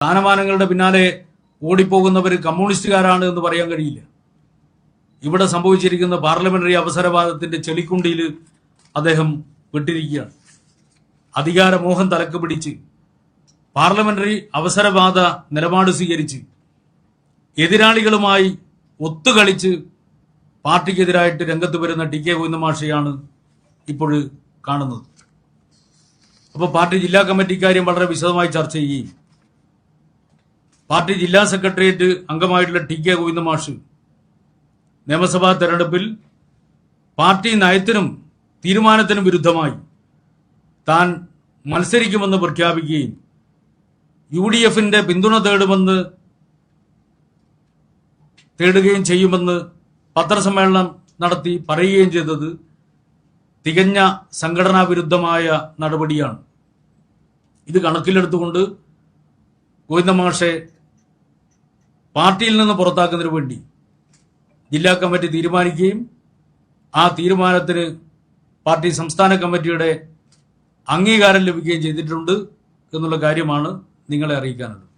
സ്ഥാനമാനങ്ങളുടെ പിന്നാലെ ഓടിപ്പോകുന്നവർ കമ്മ്യൂണിസ്റ്റുകാരാണ് എന്ന് പറയാൻ കഴിയില്ല. ഇവിടെ സംഭവിച്ചിരിക്കുന്ന പാർലമെന്ററി അവസരവാദത്തിന്റെ ചെളിക്കുണ്ടിയിൽ അദ്ദേഹം വിട്ടിരിക്കുകയാണ്. അധികാരമോഹം തലക്ക് പിടിച്ച് പാർലമെന്ററി അവസരവാദ നിലപാട് സ്വീകരിച്ച് എതിരാളികളുമായി ഒത്തുകളിച്ച് പാർട്ടിക്കെതിരായിട്ട് രംഗത്ത് വരുന്ന ടി കെ ഗോവിന്ദൻ മാഷെയാണ് ഇപ്പോൾ കാണുന്നത്. അപ്പോൾ പാർട്ടി ജില്ലാ കമ്മിറ്റി കാര്യം വളരെ വിശദമായി ചർച്ച ചെയ്യുകയും പാർട്ടി ജില്ലാ സെക്രട്ടേറിയറ്റ് അംഗമായിട്ടുള്ള ടി കെ ഗോവിന്ദൻ മാഷ് നിയമസഭാ തെരഞ്ഞെടുപ്പിൽ പാർട്ടി നയത്തിനും തീരുമാനത്തിനും വിരുദ്ധമായി താൻ മത്സരിക്കുമെന്ന് പ്രഖ്യാപിക്കുകയും UDFന്റെ പിന്തുണ തേടുകയും ചെയ്യുമെന്ന് പത്രസമ്മേളനം നടത്തി പറയുകയും ചെയ്തത് തികഞ്ഞ സംഘടനാ വിരുദ്ധമായ നടപടിയാണ്. ഇത് കണക്കിലെടുത്തുകൊണ്ട് ഗോവിന്ദൻ മാഷെ പാർട്ടിയിൽ നിന്ന് പുറത്താക്കുന്നതിന് വേണ്ടി ജില്ലാ കമ്മിറ്റി തീരുമാനിക്കുകയും ആ തീരുമാനത്തിന് പാർട്ടി സംസ്ഥാന കമ്മിറ്റിയുടെ അംഗീകാരം ലഭിക്കുകയും ചെയ്തിട്ടുണ്ട് എന്നുള്ള കാര്യമാണ് നിങ്ങളെ അറിയിക്കാനുള്ളത്.